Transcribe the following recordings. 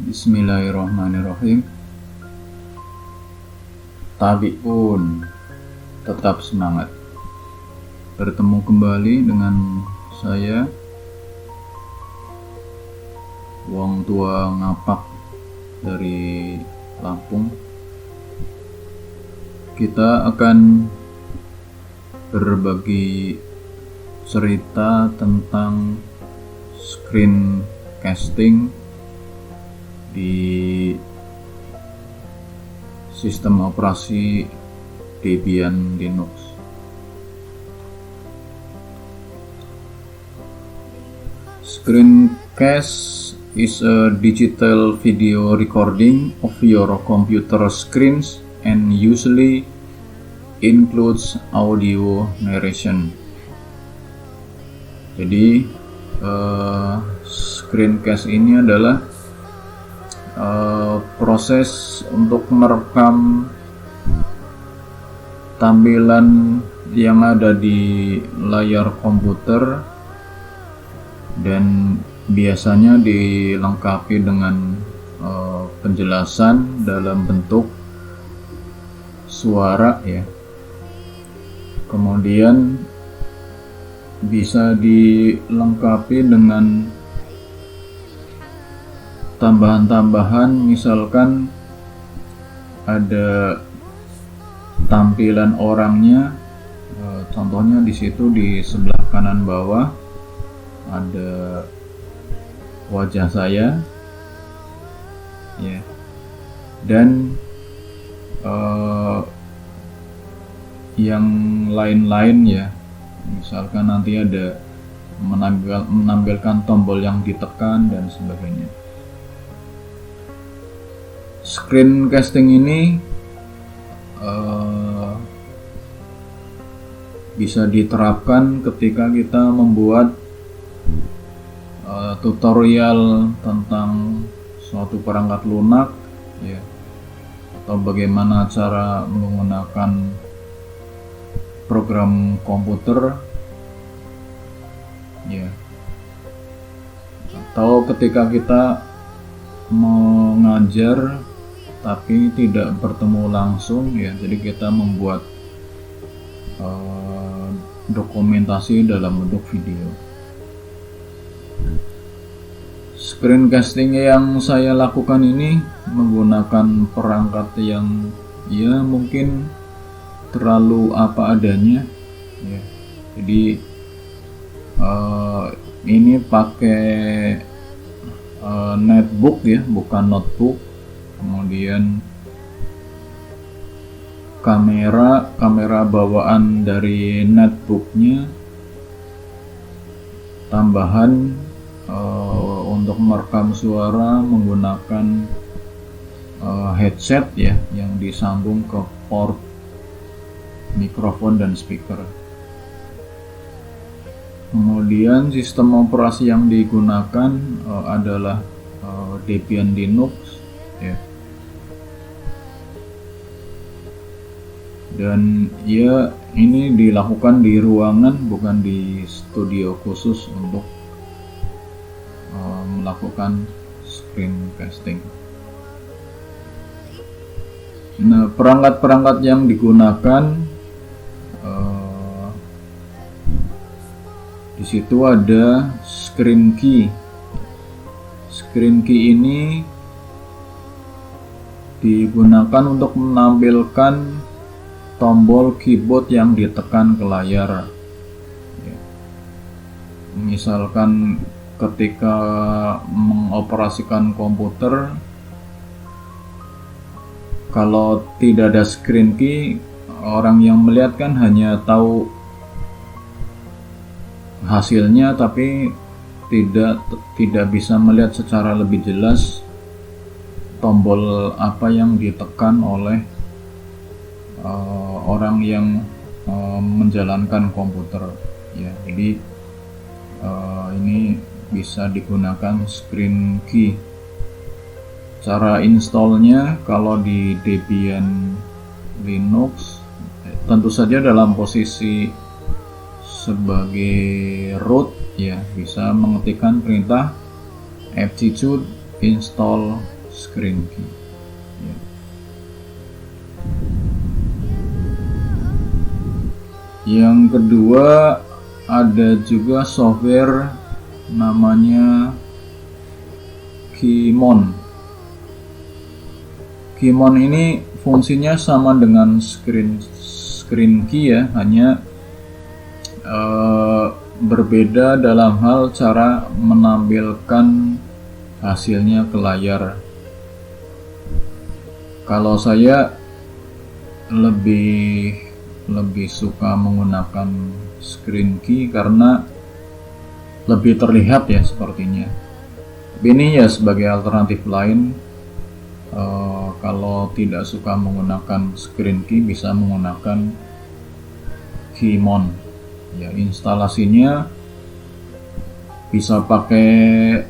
Bismillahirrahmanirrahim. Tabi pun tetap semangat. Bertemu kembali dengan saya, wong tua ngapak dari Lampung. Kita akan berbagi cerita tentang screencasting di sistem operasi Debian Linux. Screencast is a digital video recording of your computer screens and usually includes audio narration. Jadi screencast ini adalah proses untuk merekam tampilan yang ada di layar komputer dan biasanya dilengkapi dengan penjelasan dalam bentuk suara ya. Kemudian bisa dilengkapi dengan tambahan-tambahan, misalkan ada tampilan orangnya, contohnya di situ di sebelah kanan bawah ada wajah saya ya, dan yang lain-lain ya, misalkan nanti ada menampilkan tombol yang ditekan dan sebagainya. Screencasting ini bisa diterapkan ketika kita membuat tutorial tentang suatu perangkat lunak ya, atau bagaimana cara menggunakan program komputer ya, atau ketika kita mengajar tapi tidak bertemu langsung ya, jadi kita membuat dokumentasi dalam bentuk video. Screencasting yang saya lakukan ini menggunakan perangkat yang ya mungkin terlalu apa adanya ya. Jadi ini pakai netbook ya, bukan notebook. Kemudian kamera bawaan dari netbooknya, tambahan untuk merekam suara menggunakan headset ya, yang disambung ke port mikrofon dan speaker. Kemudian sistem operasi yang digunakan adalah Debian Linux ya. Dan ya ini dilakukan di ruangan, bukan di studio khusus untuk melakukan screencasting. Nah, perangkat-perangkat yang digunakan di situ ada screen key. Screen key ini digunakan untuk menampilkan tombol keyboard yang ditekan ke layar ya. Misalkan ketika mengoperasikan komputer, kalau tidak ada screen key, orang yang melihat kan hanya tahu hasilnya tapi tidak bisa melihat secara lebih jelas tombol apa yang ditekan oleh orang yang menjalankan komputer ya. Jadi ini bisa digunakan screen key. Cara installnya kalau di Debian Linux tentu saja dalam posisi sebagai root ya, bisa mengetikkan perintah fgsudo install screen key. Ya. Yang kedua, ada juga software namanya Keymon. Keymon ini fungsinya sama dengan screen key ya, hanya berbeda dalam hal cara menampilkan hasilnya ke layar. Kalau saya lebih suka menggunakan screen key karena lebih terlihat ya sepertinya. Tapi ini ya sebagai alternatif lain, kalau tidak suka menggunakan screen key bisa menggunakan Keymon. Ya, instalasinya bisa pakai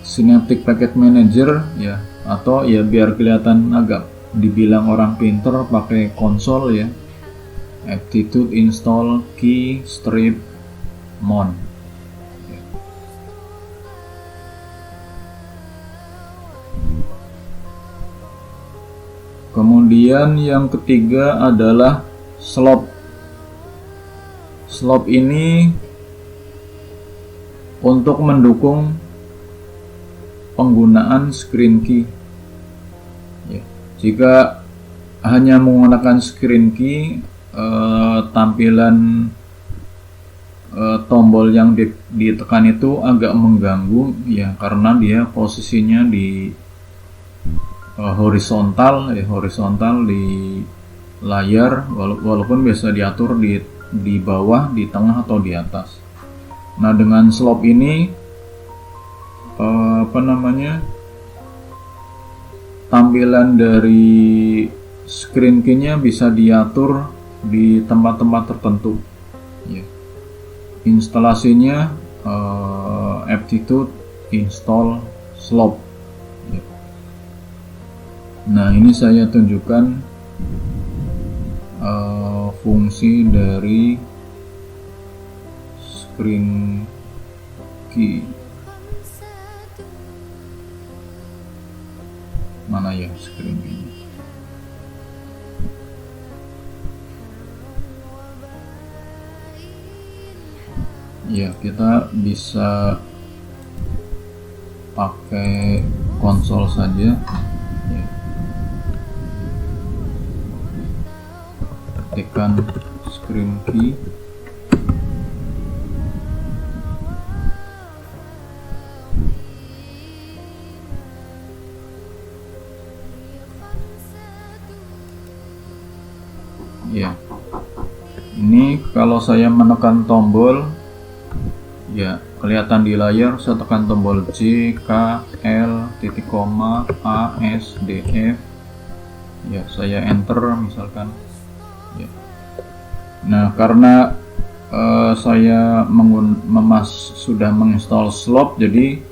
Synaptic Package Manager ya, atau ya biar kelihatan agak dibilang orang pinter pakai konsol ya, Aptitude install Keymon ya. Kemudian yang ketiga adalah Slope. Slope ini untuk mendukung penggunaan screen key. Ya, jika hanya menggunakan screen key, tampilan tombol yang ditekan itu agak mengganggu ya, karena dia posisinya di horizontal di layar, walaupun biasa diatur di bawah, di tengah atau di atas. Nah, dengan slope ini tampilan dari screen key-nya bisa diatur di tempat-tempat tertentu ya. Instalasinya Aptitude install slope ya. Nah, ini saya tunjukkan fungsi dari screen key. Mana ya screen key? Ya, kita bisa pakai konsol saja ya. Tekan screen key. Ya, ini kalau saya menekan tombol ya, kelihatan di layar. Saya tekan tombol J, K, L, titik koma, A, S, D, F ya, saya enter misalkan ya. Nah, karena saya sudah menginstal Slope, jadi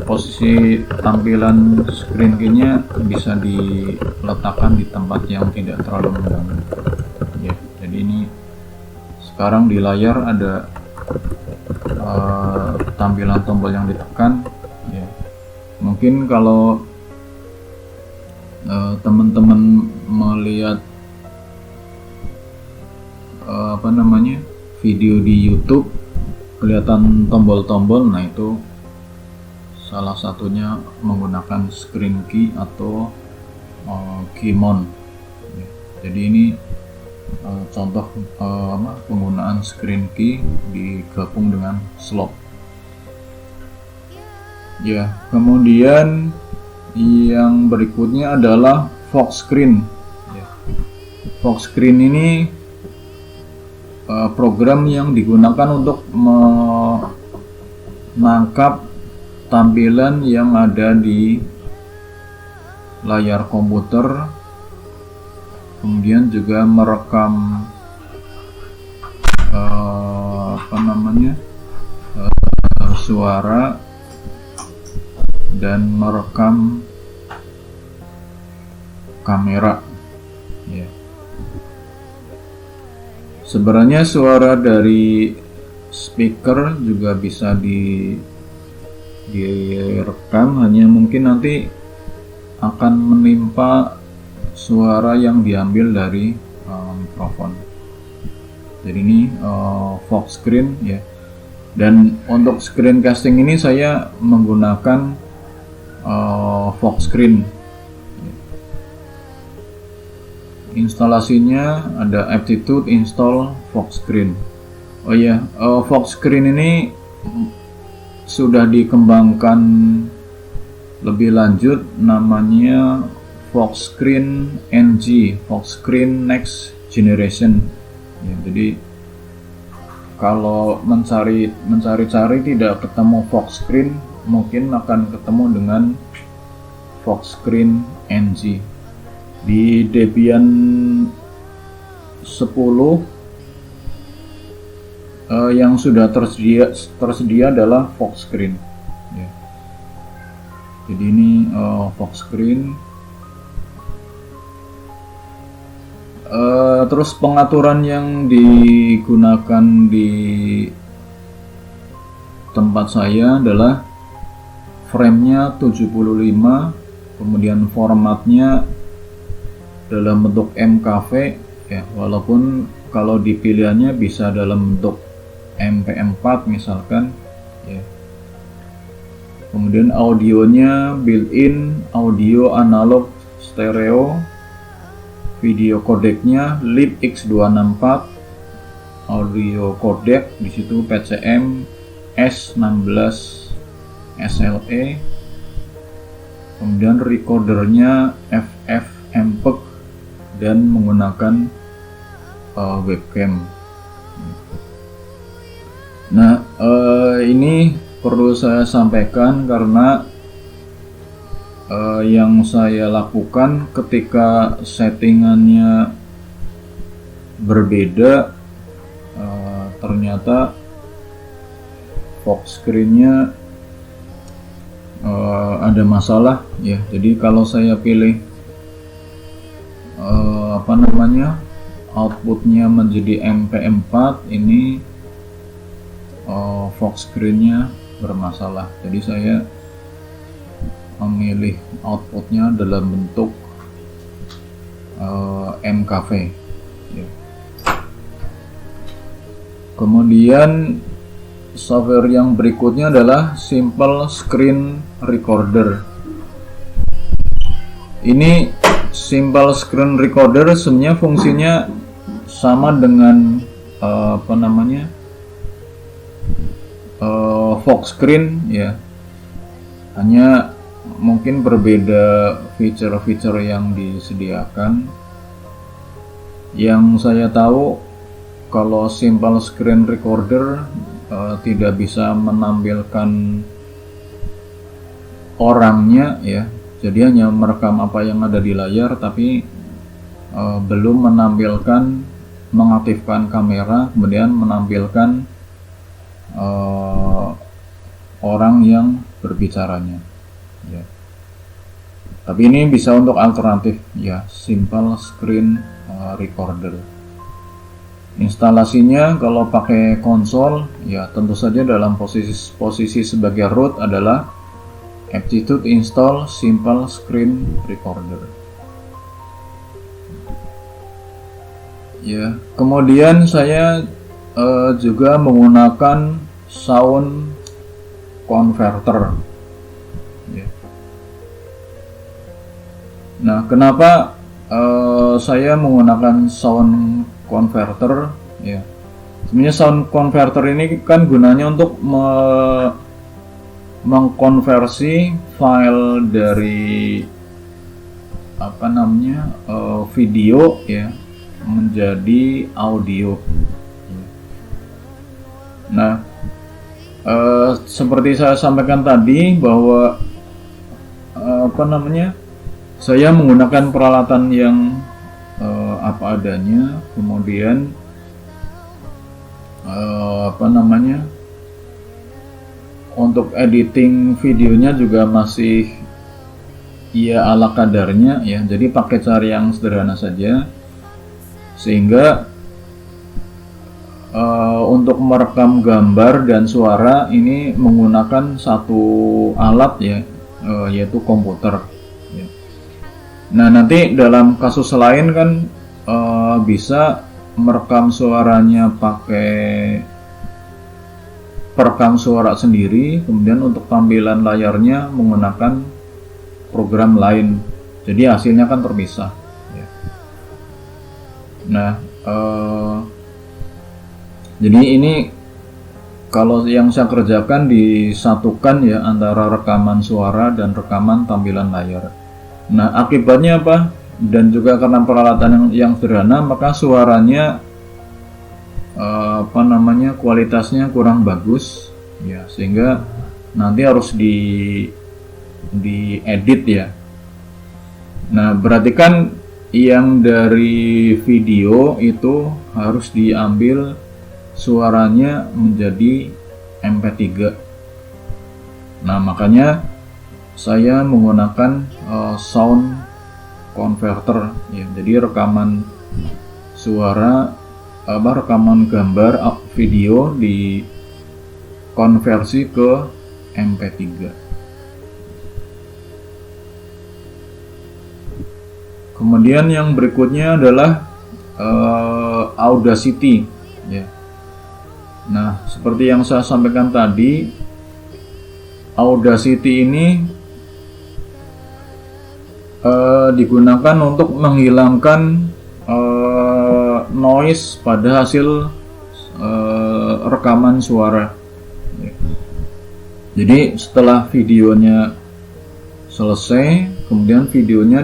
posisi tampilan screen key-nya bisa diletakkan di tempat yang tidak terlalu mengganggu ya. Jadi ini sekarang di layar ada tampilan tombol yang ditekan ya. Mungkin kalau teman-teman melihat video di YouTube kelihatan tombol-tombol, nah itu salah satunya menggunakan screen key atau Keymon ya. Jadi ini contoh penggunaan screen key digabung dengan slope ya. Kemudian yang berikutnya adalah fog screen ya. Fog screen ini program yang digunakan untuk menangkap tampilan yang ada di layar komputer, kemudian juga merekam suara dan merekam kamera ya. Sebenarnya suara dari speaker juga bisa direkam, hanya mungkin nanti akan menimpa suara yang diambil dari mikrofon. Jadi ini Fox screen ya. Dan untuk screencasting ini saya menggunakan Fox screen. Instalasinya ada aptitude install Fox screen. Oh ya, Fox screen ini sudah dikembangkan lebih lanjut, namanya Fox screen NG, Fox screen next generation. Ya, jadi kalau mencari-cari tidak ketemu Fox screen, mungkin akan ketemu dengan Fox screen NG. Di Debian 10 yang sudah tersedia adalah Fox screen. Ya. Jadi ini Fox screen. Terus pengaturan yang digunakan di tempat saya adalah frame-nya 75, kemudian formatnya dalam bentuk MKV ya, walaupun kalau dipilihannya bisa dalam bentuk MP4 misalkan ya. Kemudian audionya built-in audio analog stereo, video codecnya LIP X264, audio codec di situ PCM S16 SLE, kemudian recordernya FF MPEG dan menggunakan webcam. Nah, ini perlu saya sampaikan karena yang saya lakukan ketika settingannya berbeda, ternyata Fox screen-nya ada masalah ya. Jadi kalau saya pilih outputnya menjadi MP4, ini Fox screen-nya bermasalah. Jadi saya memilih outputnya dalam bentuk MKV ya. Kemudian software yang berikutnya adalah Simple Screen Recorder. Ini Simple Screen Recorder sebenarnya fungsinya sama dengan Fox screen ya, hanya mungkin berbeda fitur-fitur yang disediakan. Yang saya tahu kalau Simple Screen Recorder tidak bisa menampilkan orangnya ya, jadi hanya merekam apa yang ada di layar, tapi belum menampilkan, mengaktifkan kamera, kemudian menampilkan orang yang berbicaranya ya. Tapi ini bisa untuk alternatif ya, Simple Screen Recorder. Instalasinya kalau pakai konsol ya, tentu saja dalam posisi sebagai root adalah aptitude install Simple Screen Recorder ya. Kemudian saya juga menggunakan sound converter ya. Nah, kenapa saya menggunakan sound converter ya? Sebenarnya sound converter ini kan gunanya untuk mengkonversi file dari video ya menjadi audio. Nah, seperti saya sampaikan tadi bahwa saya menggunakan peralatan yang apa adanya, kemudian untuk editing videonya juga masih ya ala kadarnya ya, jadi pakai cara yang sederhana saja, sehingga untuk merekam gambar dan suara ini menggunakan satu alat ya, yaitu komputer. Ya. Nah nanti dalam kasus lain kan bisa merekam suaranya pakai perekam suara sendiri, kemudian untuk tampilan layarnya menggunakan program lain. Jadi hasilnya kan terpisah. Ya. Nah, jadi ini kalau yang saya kerjakan disatukan ya antara rekaman suara dan rekaman tampilan layar. Nah akibatnya apa? Dan juga karena peralatan yang sederhana, maka suaranya kualitasnya kurang bagus ya, sehingga nanti harus diedit ya. Nah berarti kan yang dari video itu harus diambil suaranya menjadi MP3. Nah makanya saya menggunakan sound converter ya. Jadi rekaman suara rekaman gambar video dikonversi ke MP3. Kemudian yang berikutnya adalah Audacity ya. Nah, seperti yang saya sampaikan tadi, Audacity ini digunakan untuk menghilangkan noise pada hasil rekaman suara. Jadi setelah videonya selesai, kemudian videonya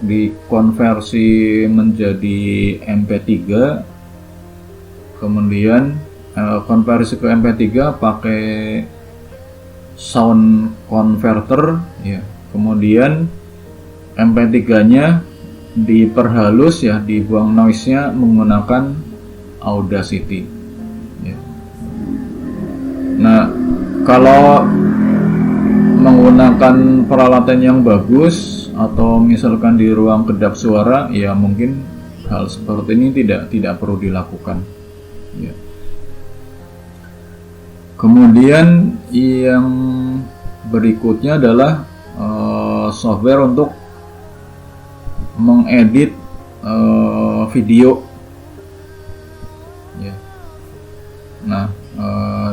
dikonversi menjadi MP3. Kemudian konversi ke MP3 pakai sound converter ya. Kemudian MP3-nya diperhalus ya, dibuang noise-nya menggunakan Audacity ya. Nah kalau menggunakan peralatan yang bagus atau misalkan di ruang kedap suara ya, mungkin hal seperti ini tidak perlu dilakukan ya. Kemudian yang berikutnya adalah software untuk mengedit video ya. Nah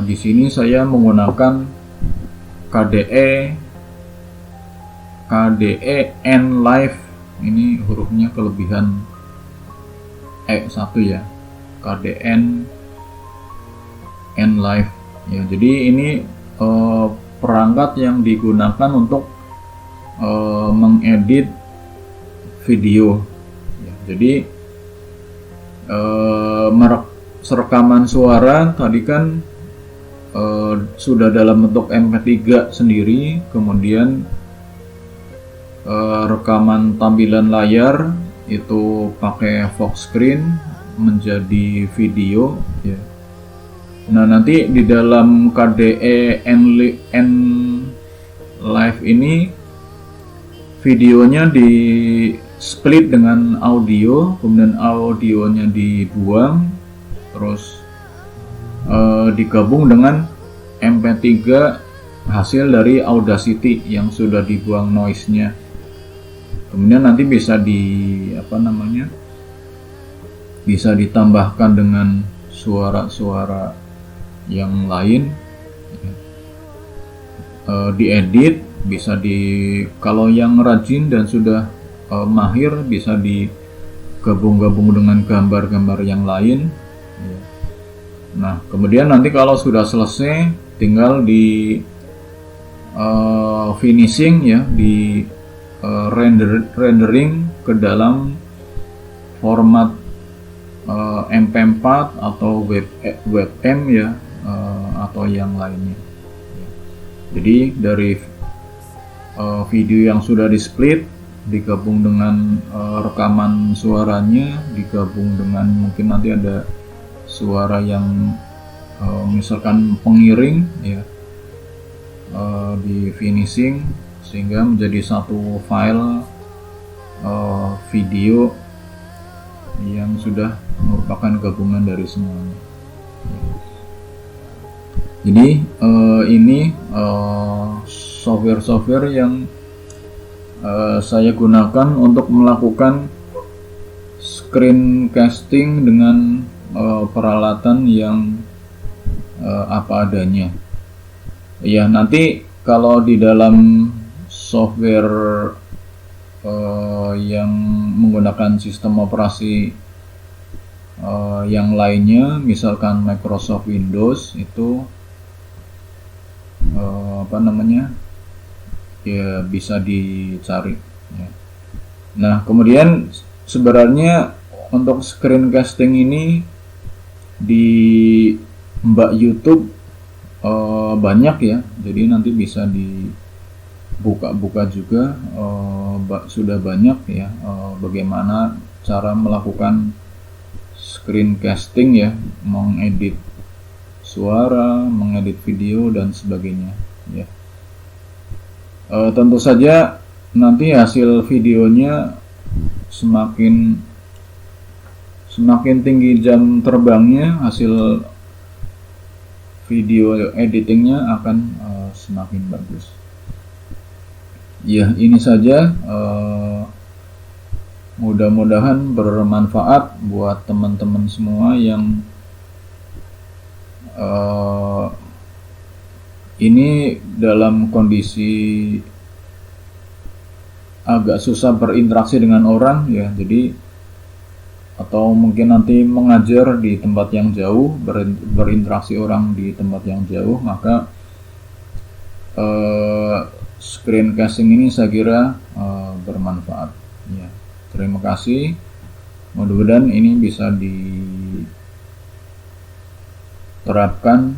di sini saya menggunakan KDE Nlive. Ini hurufnya kelebihan E1 ya, KDE Nlive ya. Jadi ini perangkat yang digunakan untuk mengedit video ya. Jadi rekaman suara tadi kan sudah dalam bentuk MP3 sendiri, kemudian rekaman tampilan layar itu pakai Fox Screen menjadi video ya. Nah nanti di dalam KDE Nlive ini videonya di split dengan audio, kemudian audionya dibuang, terus digabung dengan MP3 hasil dari Audacity yang sudah dibuang noise-nya. Kemudian nanti bisa bisa ditambahkan dengan suara-suara yang lain, diedit, bisa kalau yang rajin dan sudah mahir bisa digabung-gabung dengan gambar-gambar yang lain. Nah kemudian nanti kalau sudah selesai tinggal di finishing ya, di rendering ke dalam format MP4 atau WebM ya, atau yang lainnya. Jadi dari video yang sudah di split digabung dengan rekaman suaranya, digabung dengan mungkin nanti ada suara yang misalkan pengiring ya, di finishing sehingga menjadi satu file video yang sudah merupakan gabungan dari semuanya. Jadi ini software-software yang saya gunakan untuk melakukan screencasting dengan peralatan yang apa adanya. Ya, nanti kalau di dalam software yang menggunakan sistem operasi yang lainnya, misalkan Microsoft Windows, itu ya bisa dicari ya. Nah, kemudian sebenarnya untuk screencasting ini di Mbak YouTube banyak ya, jadi nanti bisa dibuka-buka juga, sudah banyak ya bagaimana cara melakukan screencasting ya, mengedit suara, mengedit video dan sebagainya ya. Tentu saja nanti hasil videonya semakin tinggi jam terbangnya, hasil video editingnya akan semakin bagus. Ya, ini saja, mudah-mudahan bermanfaat buat teman-teman semua yang ini dalam kondisi agak susah berinteraksi dengan orang ya, jadi atau mungkin nanti mengajar di tempat yang jauh, berinteraksi orang di tempat yang jauh, maka screencasting ini saya kira bermanfaat ya. Terima kasih, mudah-mudahan ini bisa diterapkan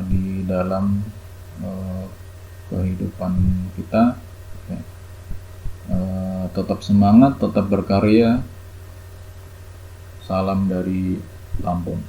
di dalam kehidupan kita ya. Tetap semangat, tetap berkarya. Salam dari Lampung.